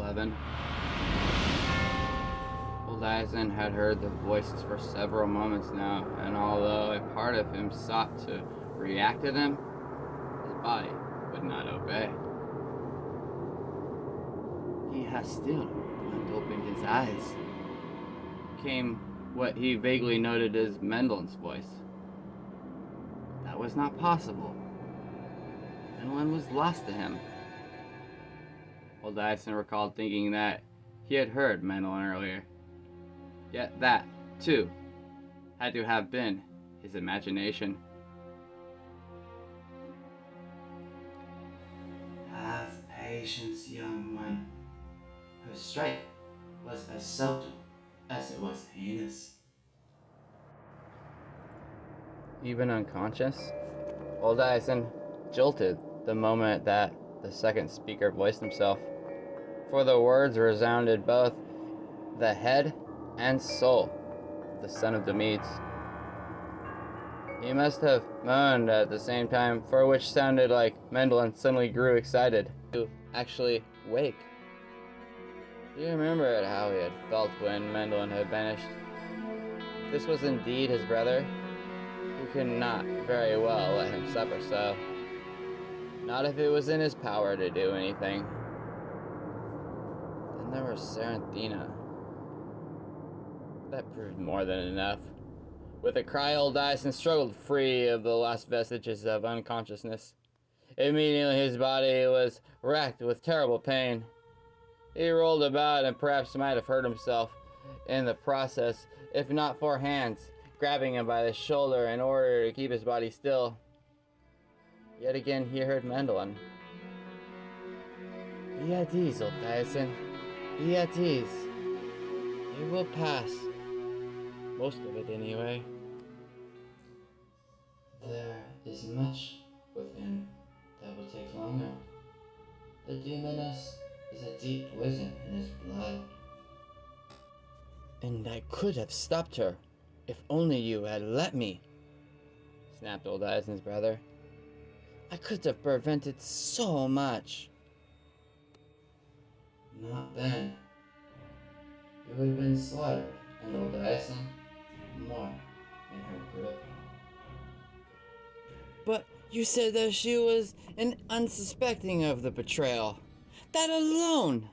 11. Uldyssian had heard the voices for several moments now, and although a part of him sought to react to them, his body would not obey. He has still not opened his eyes. Came what he vaguely noted as Mendelin's voice. That was not possible. Mendelin was lost to him. Uldyssian recalled thinking that he had heard Mendelin earlier. Yet that, too, had to have been his imagination. Have patience, young one. Her strike was as subtle as it was heinous. Even unconscious, Uldyssian jolted the moment that the second speaker voiced himself, for the words resounded both the head and soul of the son of the Medes. He must have moaned at the same time, for which sounded like Mendelin suddenly grew excited to actually wake. He remembered how he had felt when Mendelin had vanished. If this was indeed his brother, he could not very well let him suffer so. Not if it was in his power to do anything. Then there was Serenthina. That proved more than enough. With a cry, Uldyssian struggled free of the last vestiges of unconsciousness. Immediately his body was racked with terrible pain. He rolled about and perhaps might have hurt himself in the process, if not for hands grabbing him by the shoulder in order to keep his body still. Yet again he heard Mendelin. Be at ease, Uldyssian. Be at ease. It will pass. Most of it, anyway. There is much within that will take longer. The demoness is a deep poison in his blood. And I could have stopped her, if only you had let me, snapped Uldyssian's brother. I could have prevented so much. Not then. You would have been slaughtered, and Uldyssian more in her grip. But you said that she was an unsuspecting of the betrayal. That alone!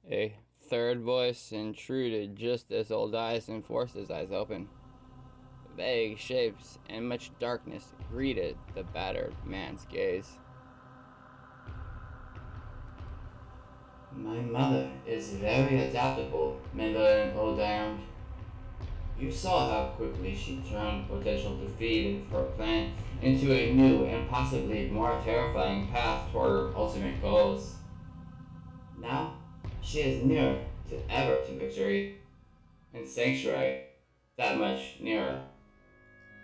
A third voice intruded just as Uldyssian forced his eyes open. Vague shapes and much darkness greeted the battered man's gaze. My mother is very adaptable, Mendelin Uldyssian. You saw how quickly she turned potential defeat of her plan into a new and possibly more terrifying path toward her ultimate goals. Now, she is nearer to ever to victory, and Sanctuary that much nearer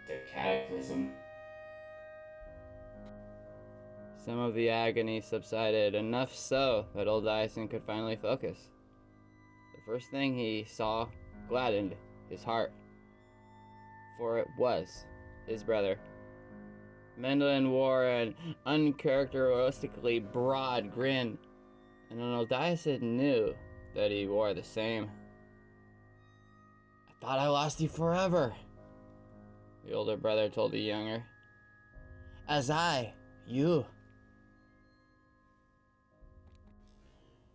to Cataclysm. Some of the agony subsided, enough so that Uldyssian could finally focus. The first thing he saw gladdened his heart, for it was his brother. Mendelin wore an uncharacteristically broad grin, and Uldyssian knew that he wore the same. I thought I lost you forever, the older brother told the younger. As I, you.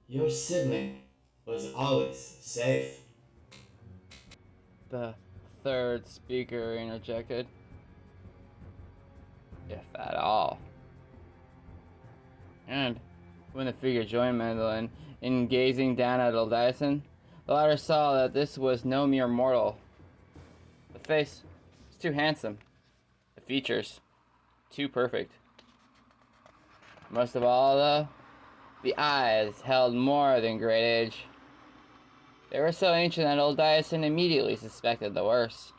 Your sibling was always safe. The third speaker interjected. If at all. And when the figure joined Mendelin in gazing down at Uldyssian, the latter saw that this was no mere mortal. The face was too handsome. The features too perfect. Most of all, though, the eyes held more than great age. They were so ancient that Uldyssian immediately suspected the worst.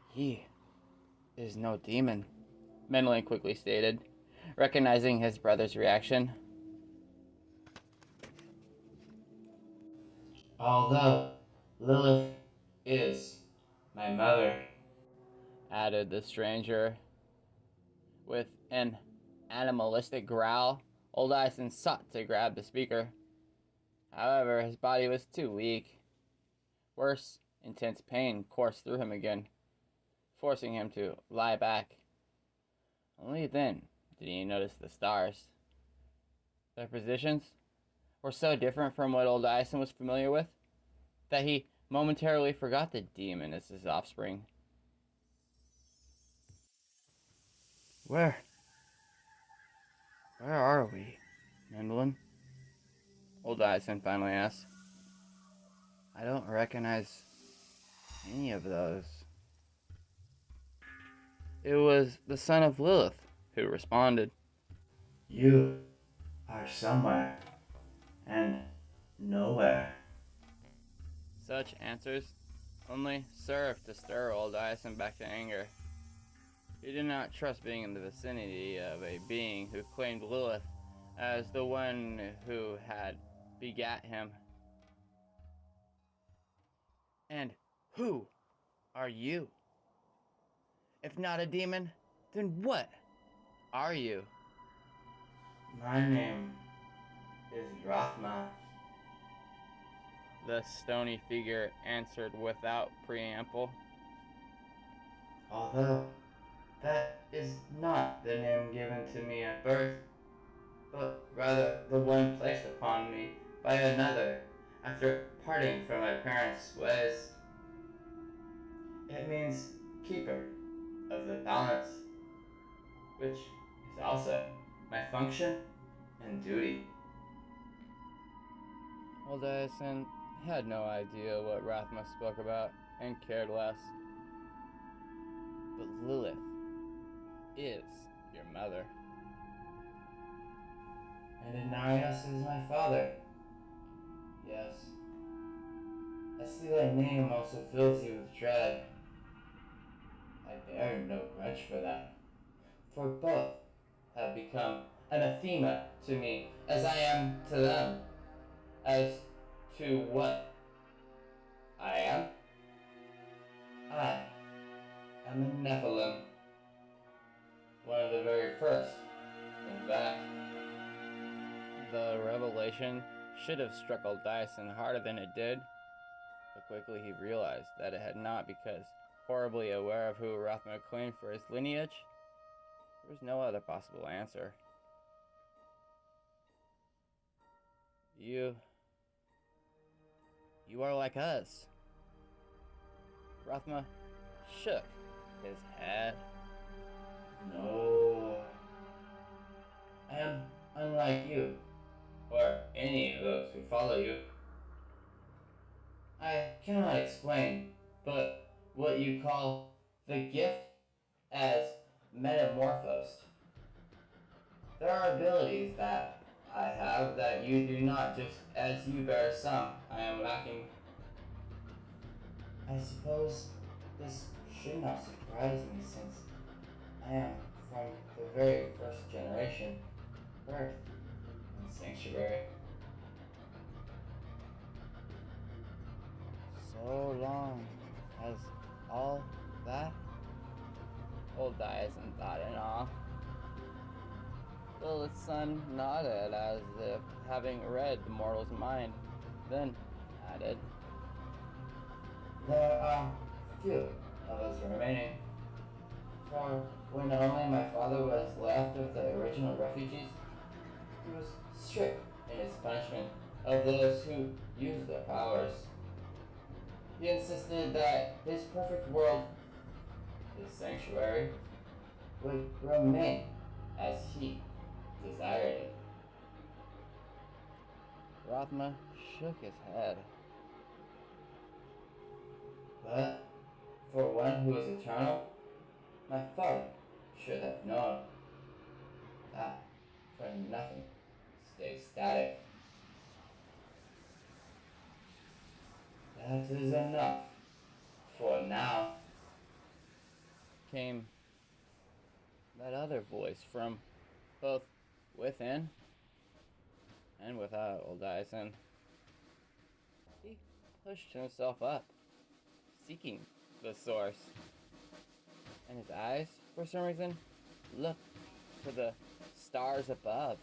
He is no demon, Mendelin quickly stated, recognizing his brother's reaction. Although Lilith is my mother, added the stranger, with an animalistic growl Uldyssian sought to grab the speaker. However, his body was too weak. Worse, intense pain coursed through him again, forcing him to lie back. Only then did he notice the stars. Their positions were so different from what Uldyssian was familiar with that he momentarily forgot the demon as his offspring. Where are we, Mendelin? Uldyssian finally asked. I don't recognize any of those. It was the son of Lilith who responded. You are somewhere and nowhere. Such answers only served to stir Uldyssian back to anger. He did not trust being in the vicinity of a being who claimed Lilith as the one who had begat him. And who are you? If not a demon, then what are you? My name is Rathma. The stony figure answered without preamble. Although that is not the name given to me at birth, but rather the one placed upon me by another after parting from my parents' ways. It means keeper of the balance, which is also my function and duty. Uldyssian had no idea what Rathma spoke about and cared less. But Lilith is your mother. And Inarius is my father. Yes. I see thy name also fills you with dread. I bear no grudge for that, for both have become anathema to me, as I am to them. As to what I am a nephalem, one of the very first, in fact. The revelation should have struck Uldyssian harder than it did, but quickly he realized that it had not, because, horribly aware of who Rathma claimed for his lineage, there was no other possible answer. You are like us. Rathma shook his head. No, I am unlike you, or any of those who follow you. I cannot explain, but what you call the gift as metamorphosed. There are abilities that I have that you do not, just as you bear some I am lacking. I suppose this should not surprise me, since I am from the very first generation, birth and sanctuary. So long as all that? Uldyssian thought in awe. Lilith's son nodded as if having read the mortal's mind, then added, There are few of us remaining, for when only my father was left of the original refugees, he was strict in his punishment of those who used their powers. He insisted that his perfect world, his sanctuary, would remain as he desired it. Rathma shook his head. But for one who is eternal, my father should have known that for nothing stays static. That is enough for now. Came that other voice from both within and without Uldyssian. He pushed himself up, seeking the source, and his eyes, for some reason, looked to the stars above.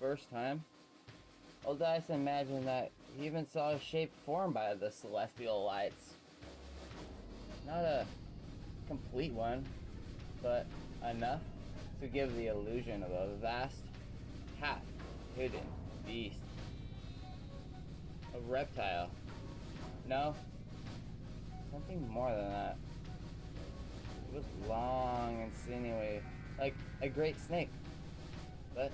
first time, Uldyssian imagined that he even saw a shape formed by the celestial lights. Not a complete one, but enough to give the illusion of a vast, half-hidden beast. A reptile. No, something more than that. It was long and sinewy, like a great snake. But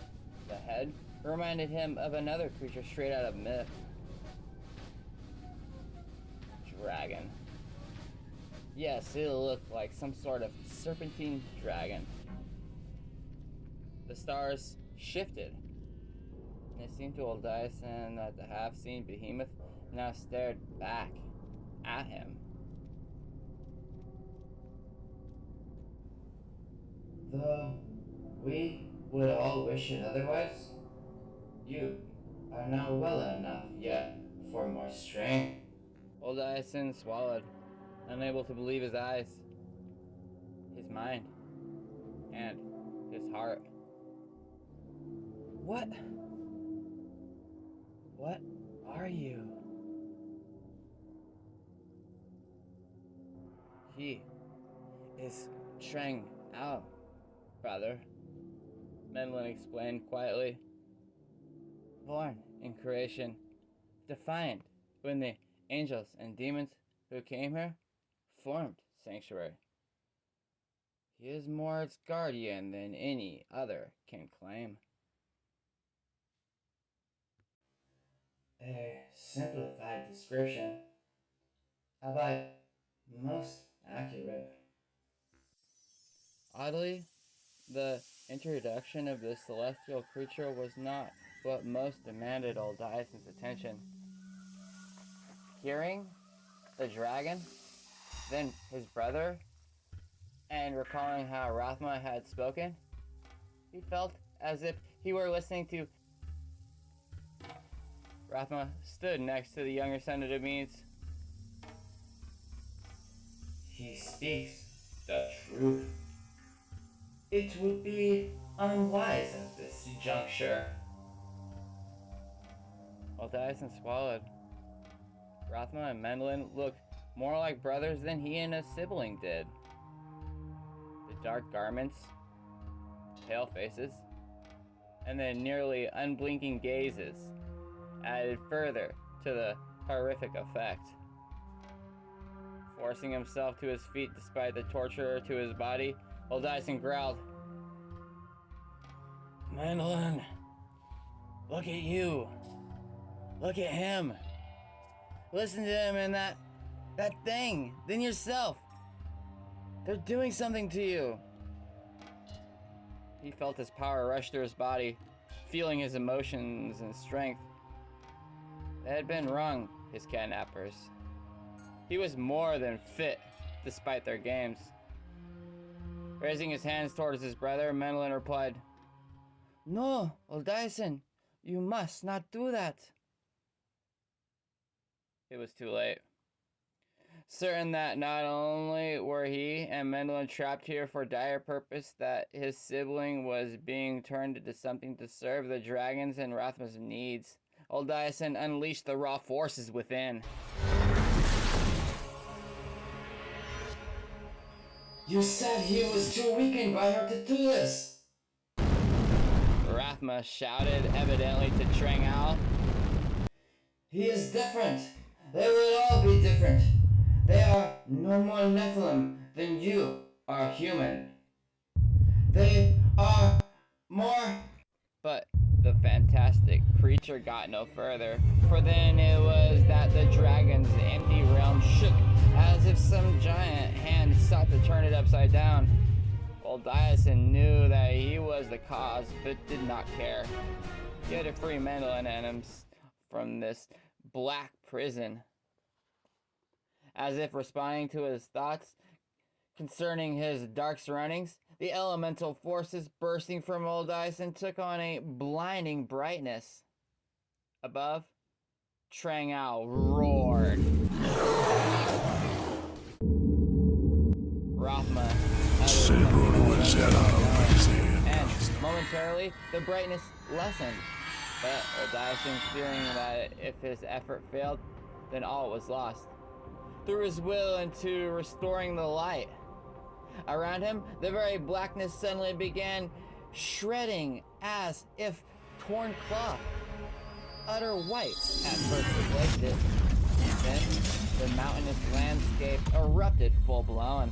the head reminded him of another creature straight out of myth. Dragon. Yes, it looked like some sort of serpentine dragon. The stars shifted, and it seemed to Uldyssian that the half-seen behemoth now stared back at him. Though we would all wish it otherwise, you are not well enough yet for more strength. Uldyssian swallowed, unable to believe his eyes, his mind, and his heart. What are you? He is trying out, brother, Mendelin explained quietly. Born in creation, defiant when the angels and demons who came here formed sanctuary. He is more its guardian than any other can claim. A simplified description, albeit most accurate. Oddly, the introduction of this celestial creature was not what most demanded Uldyssian's attention. Hearing the dragon, then his brother, and recalling how Rathma had spoken, he felt as if he were listening to. Rathma stood next to the younger son of the Meads. He speaks the truth. It would be unwise at this juncture. Uldyssian swallowed. Rathma and Mendelin looked more like brothers than he and a sibling did. The dark garments, pale faces, and the nearly unblinking gazes added further to the horrific effect. Forcing himself to his feet despite the torture to his body, Uldyssian growled, Mendelin, look at you. Look at him. Listen to him and that thing, then yourself. They're doing something to you. He felt his power rush through his body, feeling his emotions and strength. They had been wrong, his kidnappers. He was more than fit, despite their games. Raising his hands towards his brother, Mendelin replied, No, Uldyssian, you must not do that. It was too late. Certain that not only were he and Mendelin trapped here for dire purpose, that his sibling was being turned into something to serve the dragons and Rathma's needs, Uldyssian unleashed the raw forces within. You said he was too weakened by her to do this. Rathma shouted, evidently to Trangao. He is different. They will all be different. They are no more nephalem than you are human. They are more... But the fantastic creature got no further, for then it was that the dragon's empty realm shook as if some giant hand sought to turn it upside down. Uldyssian knew that he was the cause, but did not care. He had to free Mendelin and him from this black prison. As if responding to his thoughts concerning his dark surroundings, the elemental forces bursting from Uldyssian took on a blinding brightness. Above, Trangao roared. Rathma uttered, and momentarily the brightness lessened, But Uldyssian, fearing that if his effort failed, then all was lost, threw his will into restoring the light. Around him, the very blackness suddenly began shredding as if torn cloth. Utter white at first replaced it. Then, the mountainous landscape erupted full-blown.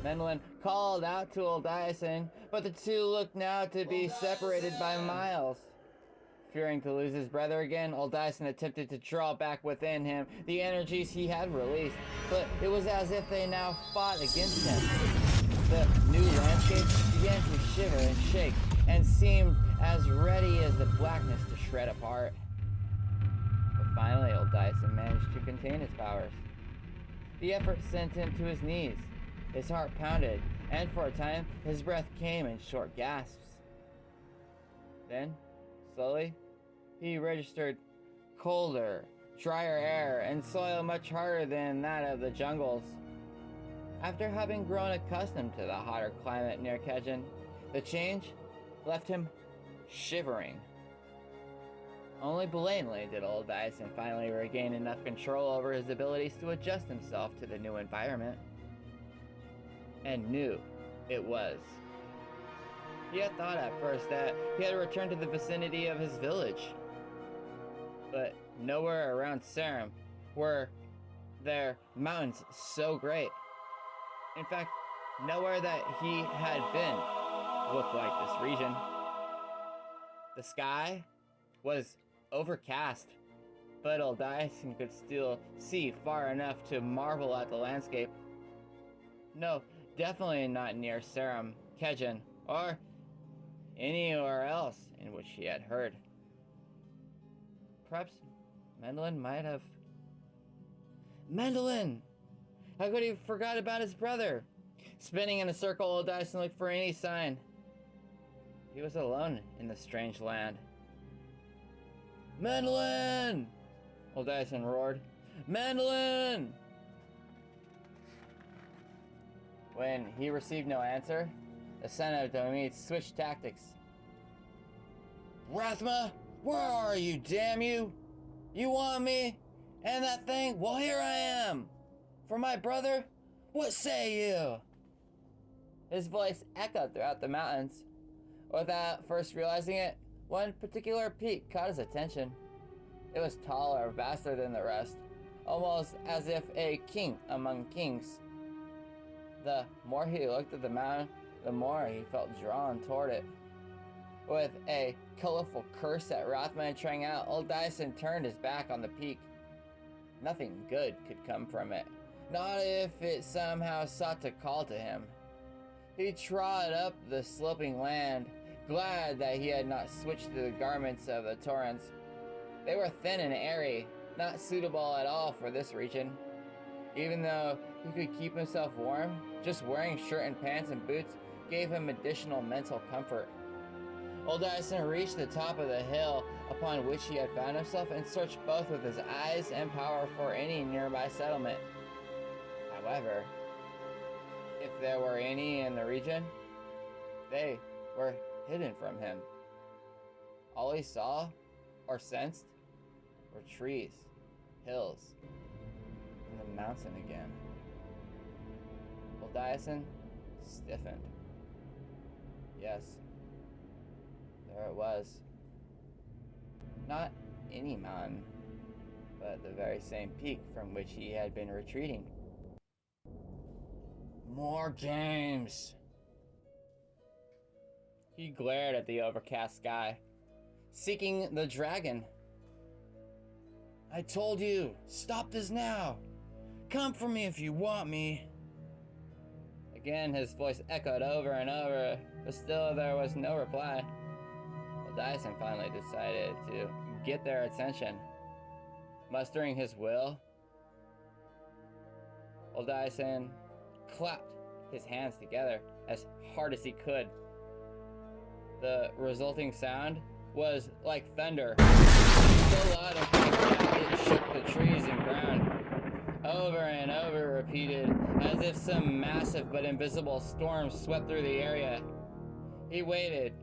Mendelin called out to Uldyssian, but the two looked now to be separated by miles. Fearing to lose his brother again, Uldyssian attempted to draw back within him the energies he had released, but it was as if they now fought against him. The new landscape began to shiver and shake, and seemed as ready as the blackness to shred apart. But finally, Uldyssian managed to contain his powers. The effort sent him to his knees. His heart pounded, and for a time, his breath came in short gasps. Then, slowly, he registered colder, drier air and soil much harder than that of the jungles. After having grown accustomed to the hotter climate near Kejin, the change left him shivering. Only blatantly did Uldyssian finally regain enough control over his abilities to adjust himself to the new environment. And knew it was. He had thought at first that he had returned to the vicinity of his village. But nowhere around Serpent were there mountains so great. In fact, nowhere that he had been looked like this region. The sky was overcast, but Uldyssian could still see far enough to marvel at the landscape. No, definitely not near Serpent, Kejin, or anywhere else in which he had heard. Perhaps Mendelin might have... Mendelin! How could he forgot about his brother? Spinning in a circle, Uldyssian looked for any sign. He was alone in the strange land. Mendelin! Uldyssian roared. Mendelin! When he received no answer, the son of Domit switched tactics. Rathma, where are you, damn you? You want me? And that thing? Well, here I am. For my brother? What say you? His voice echoed throughout the mountains. Without first realizing it, one particular peak caught his attention. It was taller, vaster than the rest, almost as if a king among kings. The more he looked at the mountain, the more he felt drawn toward it. With a colorful curse at Rothman trying out, Uldyssian turned his back on the peak. Nothing good could come from it, not if it somehow sought to call to him. He trod up the sloping land, glad that he had not switched to the garments of the torrents. They were thin and airy, not suitable at all for this region. Even though he could keep himself warm, just wearing shirt and pants and boots gave him additional mental comfort. Uldyssian reached the top of the hill upon which he had found himself and searched both with his eyes and power for any nearby settlement. However, if there were any in the region, they were hidden from him. All he saw or sensed were trees, hills, and the mountain again. Uldyssian stiffened. Yes, there it was. Not any mountain, but the very same peak from which he had been retreating. More games! He glared at the overcast sky, seeking the dragon. I told you, stop this now! Come for me if you want me! Again, his voice echoed over and over, but still there was no reply. Uldyssian finally decided to get their attention. Mustering his will, Uldyssian clapped his hands together as hard as he could. The resulting sound was like thunder, so loud and quick that it shook the trees and ground. Over and over repeated, as if some massive but invisible storm swept through the area. He waited,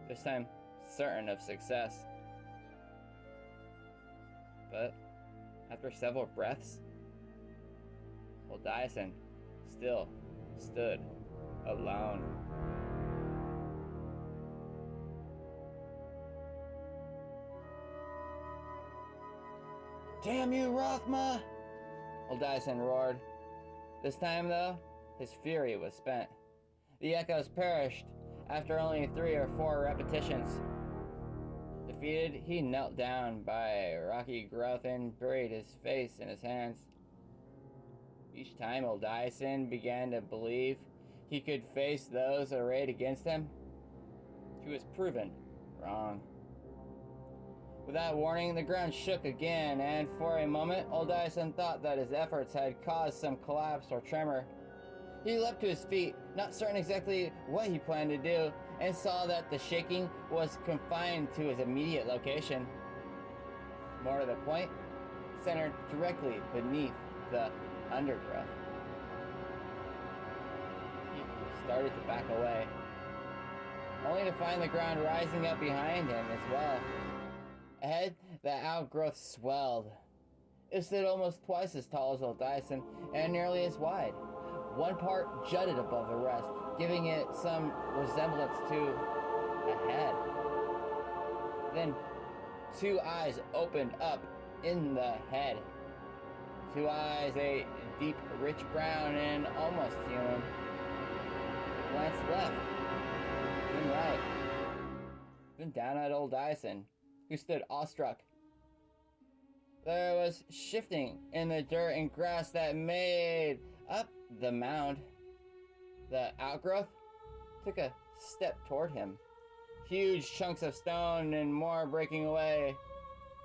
this time certain of success. But after several breaths, Uldyssian still stood alone. "Damn you, Rothma!" Uldyssian roared. This time, though, his fury was spent. The echoes perished after only 3 or 4 repetitions. Defeated, he knelt down by a rocky growth and buried his face in his hands. Each time Uldyssian began to believe he could face those arrayed against him, he was proven wrong. Without warning, the ground shook again, and for a moment, Uldyssian thought that his efforts had caused some collapse or tremor. He leapt to his feet, not certain exactly what he planned to do, and saw that the shaking was confined to his immediate location. More to the point, centered directly beneath the undergrowth. He started to back away, only to find the ground rising up behind him as well. Ahead, the outgrowth swelled. It stood almost twice as tall as Uldyssian and nearly as wide. One part jutted above the rest, giving it some resemblance to a head. Then 2 eyes opened up in the head. 2 eyes, a deep, rich brown and almost human. It glanced left, then right, then down at Uldyssian, who stood awestruck. There was shifting in the dirt and grass that made up the mound. The outgrowth took a step toward him. Huge chunks of stone and more breaking away.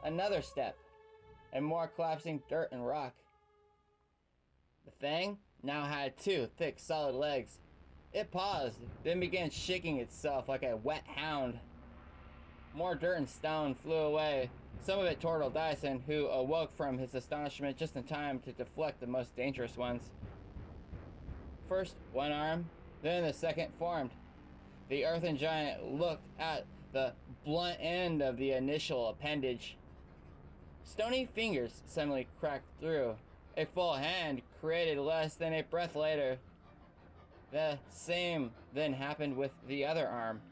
Another step, and more collapsing dirt and rock. The thing now had 2 thick, solid legs. It paused, then began shaking itself like a wet hound. More dirt and stone flew away, some of it toward Uldyssian, who awoke from his astonishment just in time to deflect the most dangerous ones. First, one arm, then the second formed. The earthen giant looked at the blunt end of the initial appendage. Stony fingers suddenly cracked through. A full hand created less than a breath later. The same then happened with the other arm.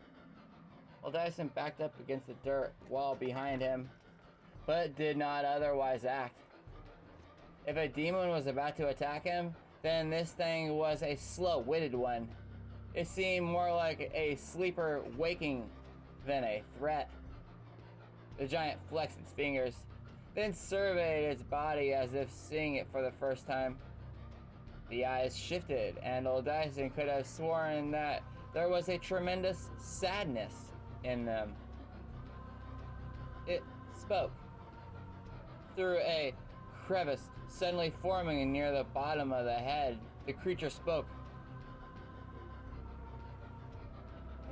Uldyssian backed up against the dirt wall behind him, but did not otherwise act. If a demon was about to attack him, then this thing was a slow-witted one. It seemed more like a sleeper waking than a threat. The giant flexed its fingers, then surveyed its body as if seeing it for the first time. The eyes shifted, and Uldyssian could have sworn that there was a tremendous sadness in them. It spoke. Through a crevice suddenly forming near the bottom of the head, the creature spoke.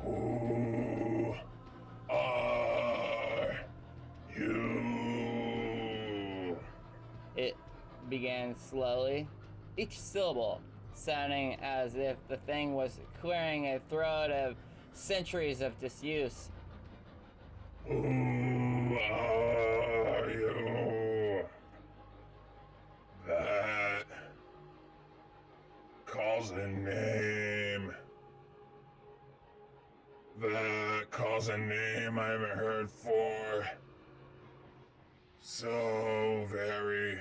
"Who are you?" It began slowly, each syllable sounding as if the thing was clearing a throat of centuries of disuse. "Who are you? That calls a name. That calls a name I haven't heard for so very,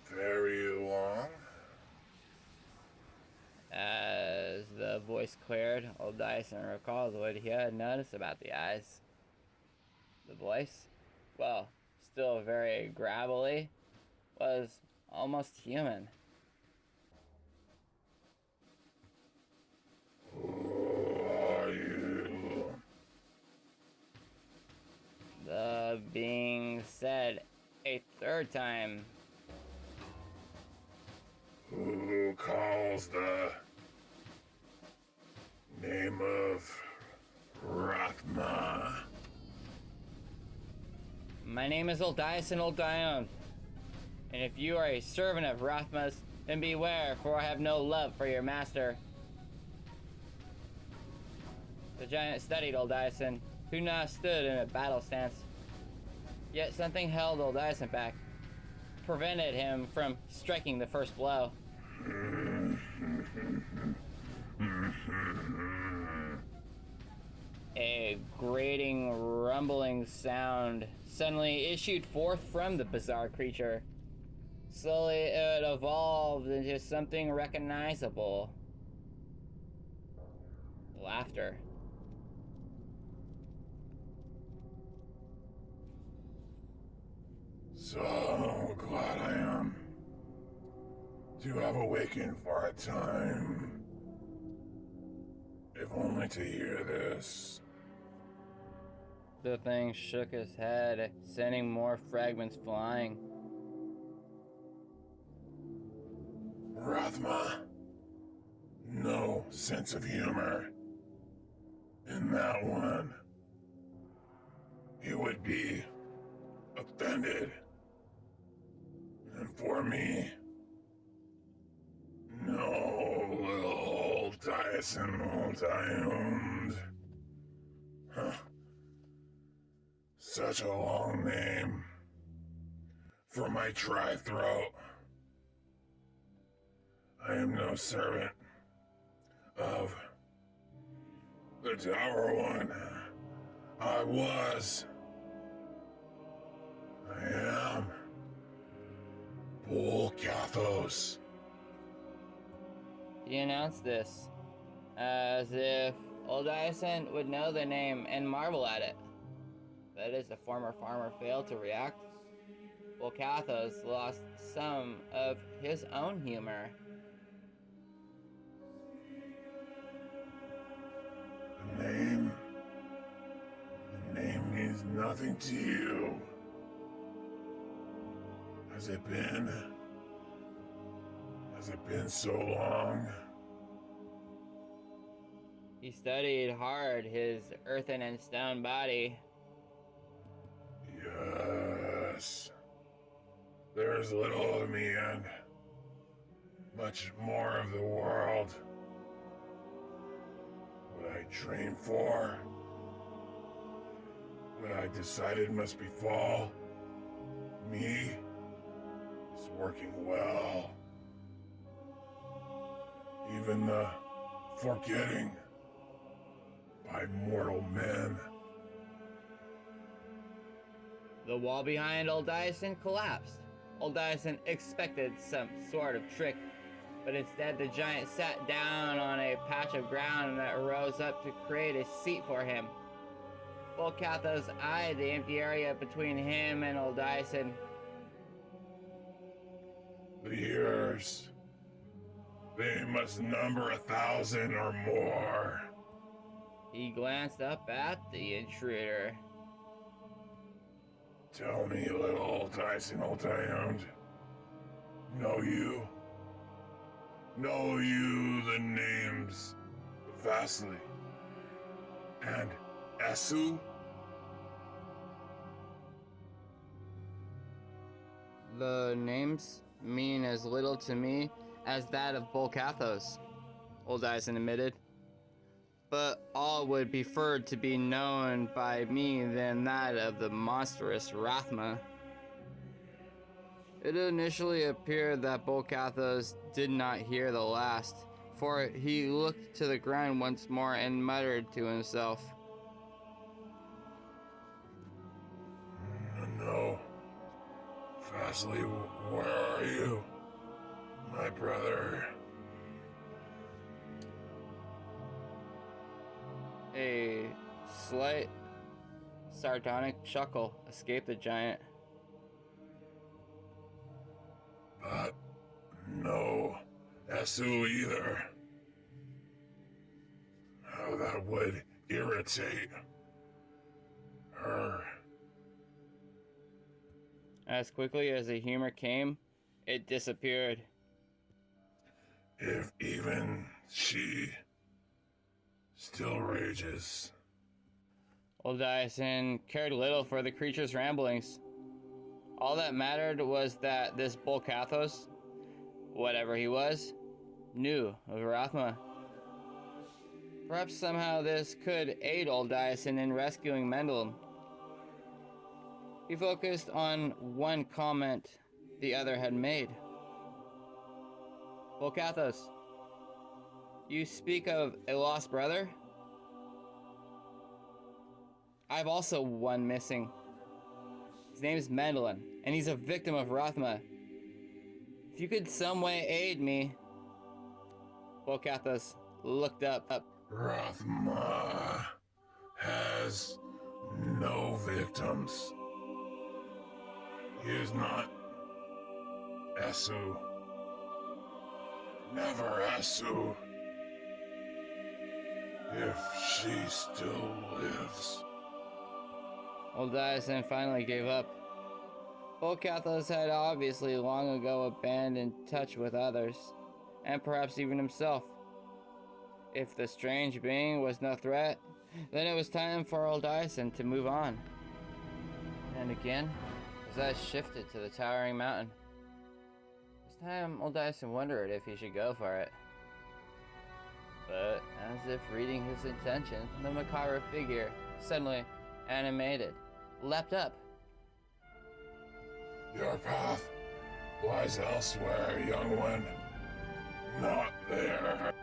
very long." As the voice cleared, Uldyssian recalled what he had noticed about the eyes. The voice, well, still very gravelly, was almost human. "Who are you?" The being said a third time. "Who calls the name of Rathma?" My name is Uldyssian Uldion, and if you are a servant of Rathma's, then beware, for I have no love for your master. The giant studied Uldyssian, who now stood in a battle stance. Yet something held Uldyssian back, prevented him from striking the first blow. A grating, rumbling sound suddenly issued forth from the bizarre creature. Slowly, it evolved into something recognizable. Laughter. So glad I am to have awakened for a time. If only to hear this. The thing shook his head, sending more fragments flying. Rathma, no sense of humor in that one. He would be offended. And for me, no, little Uldyssian, Huh. Such a long name for my tri-throat. I am no servant of the Tower One. I was. I am. Bolcathos. He announced this, as if Uldyssian would know the name and marvel at it. But as the former farmer failed to react, Bolcathos lost some of his own humor. The name means nothing to you. Has it been? Has it been so long? He studied hard his earthen and stone body. Yes. There's little of me and much more of the world. What I trained for, what I decided must befall me, is working well. Even the forgetting by mortal men. The wall behind Uldyssian collapsed. Uldyssian expected some sort of trick, but instead the giant sat down on a patch of ground that rose up to create a seat for him. Bolcathos eyed the empty area between him and Uldyssian. The years, they must number 1,000 or more. He glanced up at the intruder. Tell me, little Uldyssian, Uldyhound. Know you the names Vasily and Esu? The names mean as little to me as that of Bolcathos, Uldyssian admitted. But all would prefer to be known by me than that of the monstrous Rathma. It initially appeared that Bolcathos did not hear the last, for he looked to the ground once more and muttered to himself. No. Vasily, where are you? My brother. A slight sardonic chuckle escaped the giant. But no Esu either. How that would irritate her. As quickly as the humor came, it disappeared. If even she still rages. Uldyssian cared little for the creature's ramblings. All that mattered was that this Bolcathos, whatever he was, knew of Rathma. Perhaps somehow this could aid Uldyssian in rescuing Mendelin. He focused on one comment the other had made. Volcathos, you speak of a lost brother? I've also one missing. His name is Mendelin, and he's a victim of Rathma. If you could some way aid me... Volcathos looked up. Rathma has no victims. He is not Esu. Never Esu. If she still lives. Uldyssian finally gave up. Volcathos had obviously long ago abandoned touch with others, and perhaps even himself. If the strange being was no threat, then it was time for Uldyssian to move on. And again, his eyes shifted to the towering mountain. This time, Uldyssian wondered if he should go for it. But, as if reading his intention, the macabre figure, suddenly animated, leapt up. Your path lies elsewhere, young one. Not there.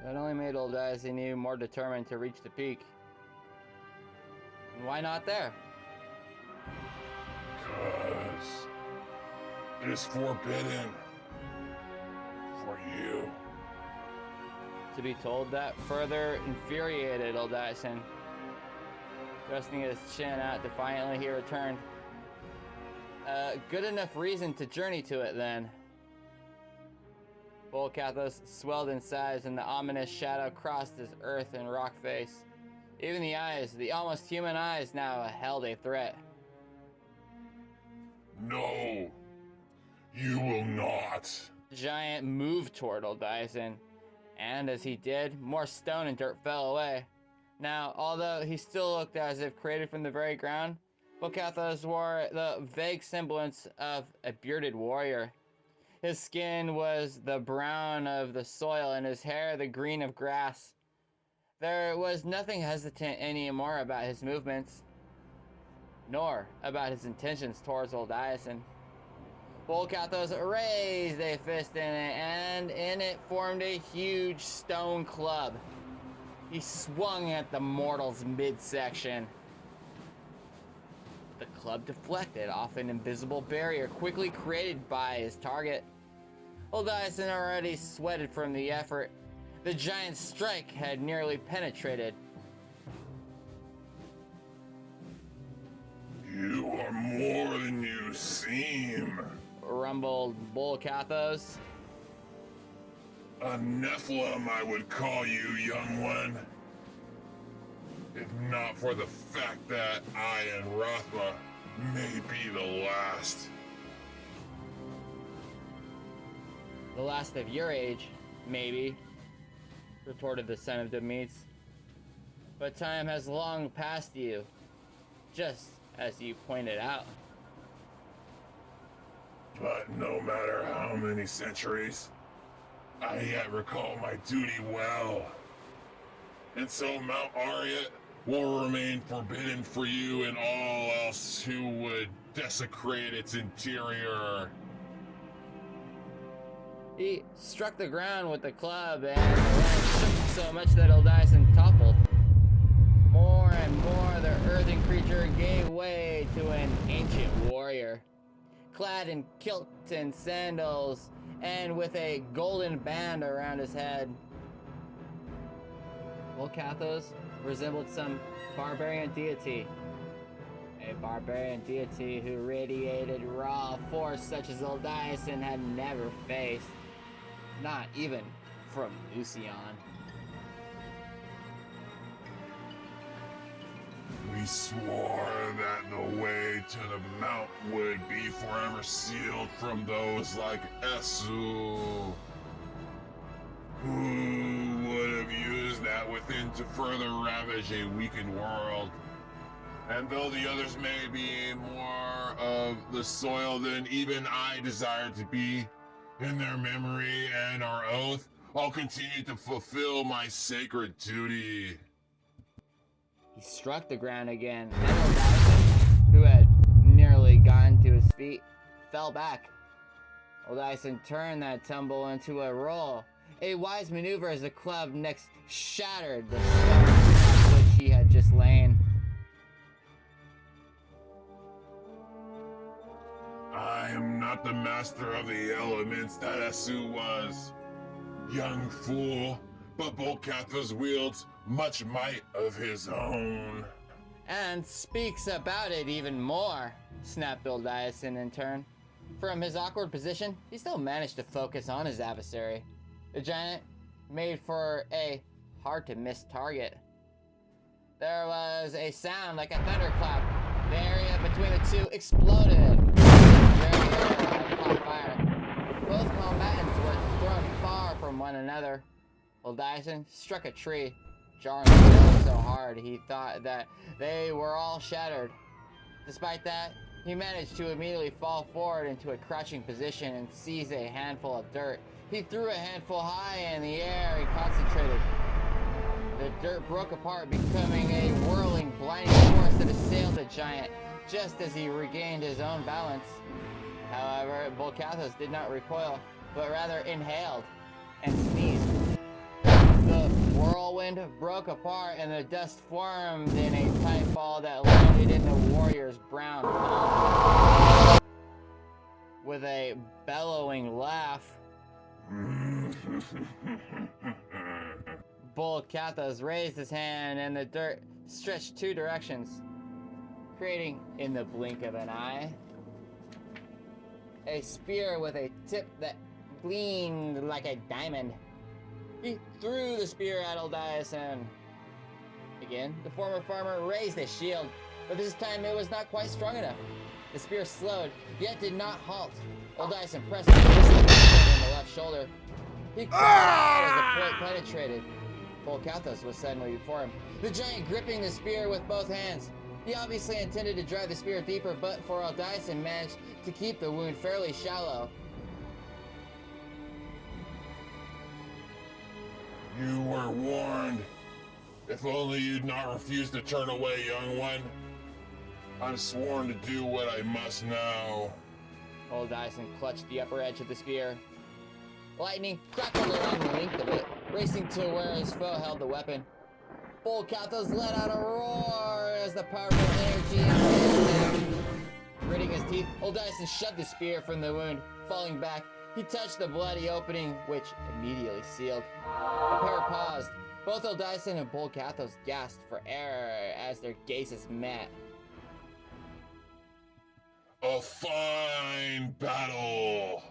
That only made Uldyssian even more determined to reach the peak. And why not there? Because it is forbidden for you. To be told that further infuriated Uldyssian. Thrusting his chin out defiantly, he returned. Good enough reason to journey to it, then. Volcathos swelled in size, and the ominous shadow crossed his earth and rock face. Even the eyes, the almost human eyes, now held a threat. No, you will not. The giant moved toward Uldyssian, and as he did, more stone and dirt fell away. Now, although he still looked as if created from the very ground, Volcathos wore the vague semblance of a bearded warrior. His skin was the brown of the soil, and his hair the green of grass. There was nothing hesitant anymore about his movements, nor about his intentions towards Uldyssian. Volcathos raised a fist in it, and in it formed a huge stone club. He swung at the mortal's midsection. The club deflected off an invisible barrier quickly created by his target. Uldyssian already sweated from the effort. The giant strike had nearly penetrated. You are more than you seem. Rumbled Volcathos. A nephalem, I would call you, young one. If not for the fact that I and Rathma may be the last. The last of your age, maybe, retorted the son of Demetes. But time has long passed you, just as you pointed out. But no matter how many centuries, I yet recall my duty well. And so Mount Ariat will remain forbidden for you and all else who would desecrate its interior. He struck the ground with the club, and the land shook so much that Uldyssian toppled. More and more, the earthen creature gave way to an ancient warrior, clad in kilt and sandals, and with a golden band around his head. Volcathos resembled some barbarian deity. A barbarian deity who radiated raw force such as Uldyssian had never faced. Not even from Uldyssian. We swore that the way to the mount would be forever sealed from those like Esu, who would have used that within to further ravage a weakened world. And though the others may be more of the soil than even I desire to be, in their memory and our oath, I'll continue to fulfill my sacred duty. He struck the ground again, and Uldyssian, who had nearly gotten to his feet, fell back. Uldyssian turned that tumble into a roll, a wise maneuver as the club next shattered the stone on which he had just lain. I am not the master of the elements that Asu was. Young fool, but Bolcathos wields much might of his own. And speaks about it even more, snapped Uldyssian in turn. From his awkward position, he still managed to focus on his adversary. The giant made for a hard-to-miss target. There was a sound like a thunderclap. The area between the two exploded. Caught fire. Both combatants were thrown far from one another. Uldyssian struck a tree, jarring the so hard he thought that they were all shattered. Despite that, he managed to immediately fall forward into a crouching position and seize a handful of dirt. He threw a handful high in the air and concentrated. The dirt broke apart, becoming a whirling, blinding force that assailed the giant just as he regained his own balance. However, Bolcathos did not recoil, but rather inhaled and sneezed. The whirlwind broke apart and the dust formed in a tight ball that landed in the warrior's brown palm. With a bellowing laugh, Bolcathos raised his hand and the dirt stretched two directions, creating, in the blink of an eye, a spear with a tip that gleamed like a diamond. He threw the spear at Uldyssian. Again, the former farmer raised his shield, but this time it was not quite strong enough. The spear slowed, yet did not halt. Uldyssian pressed the in the left shoulder. He cried out as the point penetrated. Bolcathos was suddenly before him, the giant gripping the spear with both hands. He obviously intended to drive the spear deeper, but for Uldyssian managed to keep the wound fairly shallow. You were warned. If only you'd not refused to turn away, young one. I'm sworn to do what I must now. Uldyssian clutched the upper edge of the spear. Lightning crackled along the length of it, racing to where his foe held the weapon. Bolcathos let out a roar as the powerful energy enveloped him. Gritting his teeth, Uldyssian shoved the spear from the wound. Falling back, he touched the bloody opening, which immediately sealed. The pair paused. Both Uldyssian and Bolcathos gasped for air as their gazes met. A fine battle!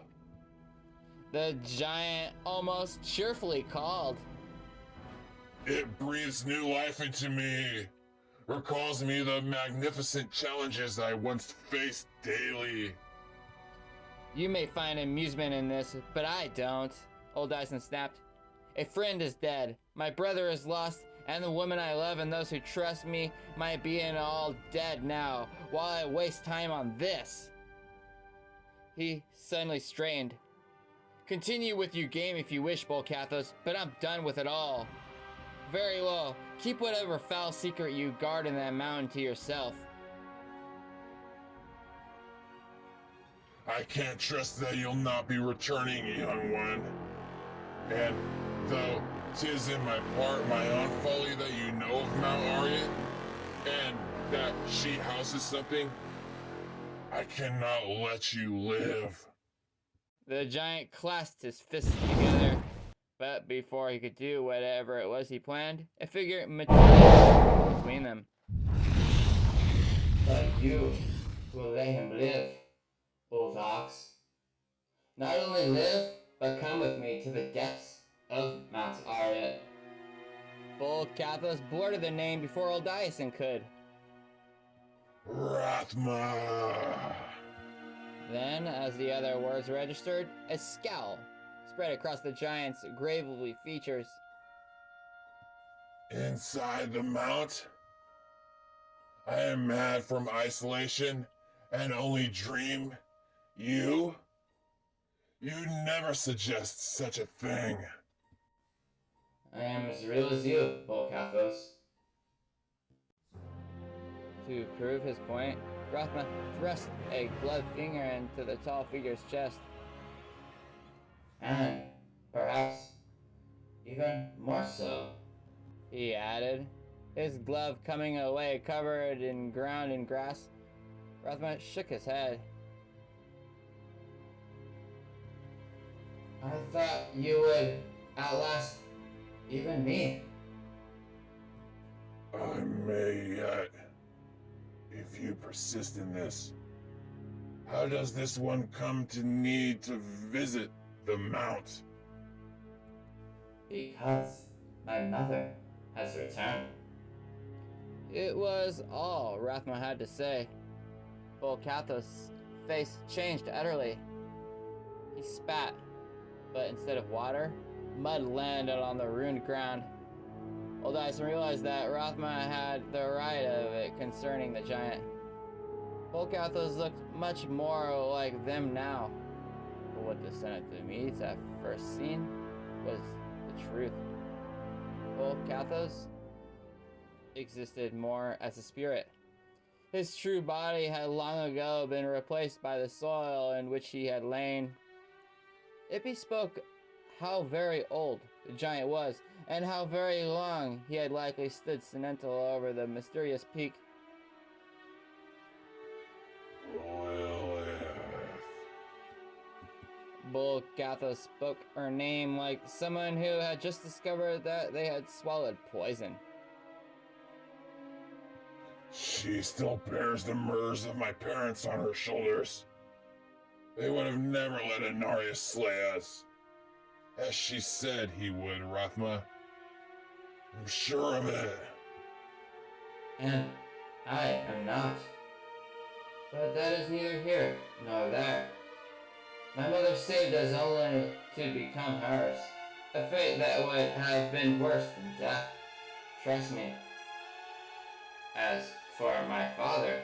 The giant almost cheerfully called. It breathes new life into me, recalls me the magnificent challenges I once faced daily. You may find amusement in this, but I don't, Uldyssian snapped. A friend is dead, my brother is lost, and the woman I love and those who trust me might be in all dead now, while I waste time on this. He suddenly straightened. Continue with your game if you wish, Bolcathos, but I'm done with it all. Very well. Keep whatever foul secret you guard in that mountain to yourself. I can't trust that you'll not be returning, young one. And though 'tis in my part my own folly that you know of Mount Arya, and that she houses something, I cannot let you live. The giant clasped his fists together, but before he could do whatever it was he planned, a figure materialized between them. But you will let him live, old ox. Not only live, but come with me to the depths of Mount Arya. Bolcathos blurted the name before Uldyssian could. Rathma! Then, as the other words registered, a scowl spread across the giant's gravely features. Inside the mount? I am mad from isolation and only dream. You never suggest such a thing. I am as real as you, Volcathos. To prove his point, Rothma thrust a gloved finger into the tall figure's chest. And, perhaps, even more so, He added, his glove coming away covered in ground and grass. Rothma shook his head. I thought you would outlast even me. I may yet, if you persist in this. How does this one come to need to visit the Mount? Because my mother has returned. It was all Rothma had to say. Volcathos' face changed utterly. He spat, but instead of water, mud landed on the ruined ground. Uldyssian realized that Rothma had the right of it concerning the giant. Volcathos looked much more like them now, but what the Senate Medes at first seen was the truth. Volcathos existed more as a spirit. His true body had long ago been replaced by the soil in which he had lain. It bespoke how very old the giant was, and how very long he had likely stood sentinel over the mysterious peak. Lilith. Volcathos spoke her name like someone who had just discovered that they had swallowed poison. She still bears the murders of my parents on her shoulders. They would have never let Inarius slay us. As she said he would, Rothma. I'm sure of it. And I am not. But that is neither here nor there. My mother saved us only to become hers. A fate that would have been worse than death. Trust me. As for my father,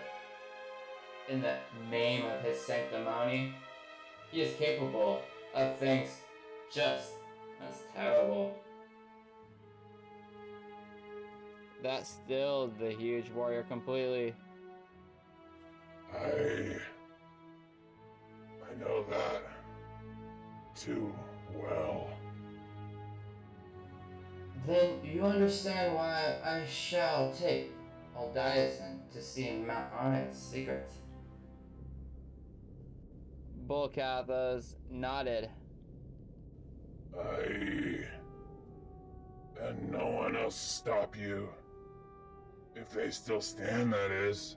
in the name of his sanctimony, he is capable of things just as terrible. That stilled the huge warrior completely. I know that too well. Then you understand why I shall take Uldyssian to see Mount Arnet's secret. Volcathos nodded. And no one else stop you. If they still stand, that is.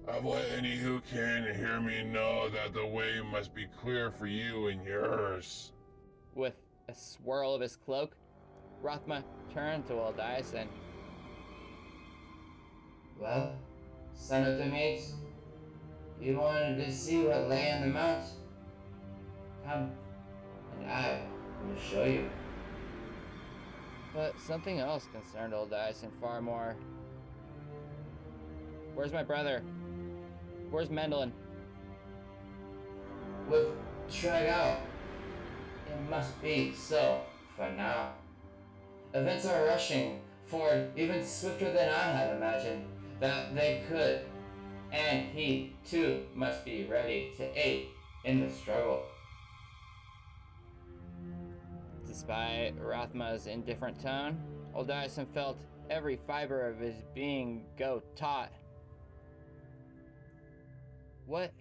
I've let any who can hear me know that the way must be clear for you and yours. With a swirl of his cloak, Rothma turned to Uldyssian. Well, son of the mates, you wanted to see what lay on the mount? Come, and I will show you. But something else concerned Uldyssian far more. Where's my brother? Where's Mendelin? With Triune, it must be so for now. Events are rushing forward even swifter than I had imagined that they could, and he too must be ready to aid in the struggle. Despite Rothma's indifferent tone, Uldyssian felt every fiber of his being go taut. What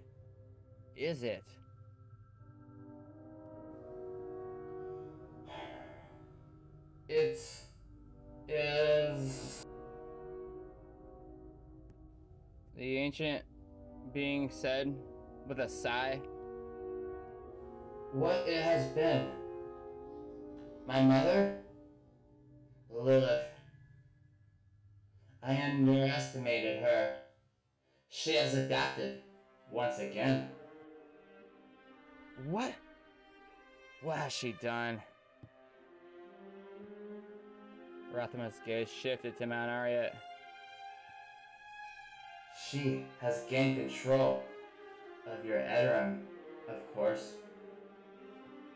is it? It is The ancient being said with a sigh. what it has been. My mother, Lilith. I underestimated her. She has adapted once again. What? What has she done? Rothma's gaze shifted to Mount Arnett. She has gained control of your Edoram, of course.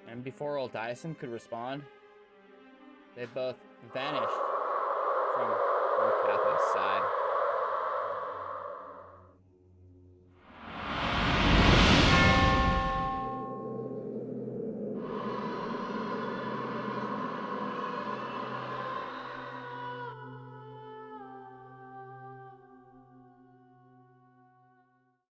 And before Uldyssian could respond, They both vanished from Cathay's side.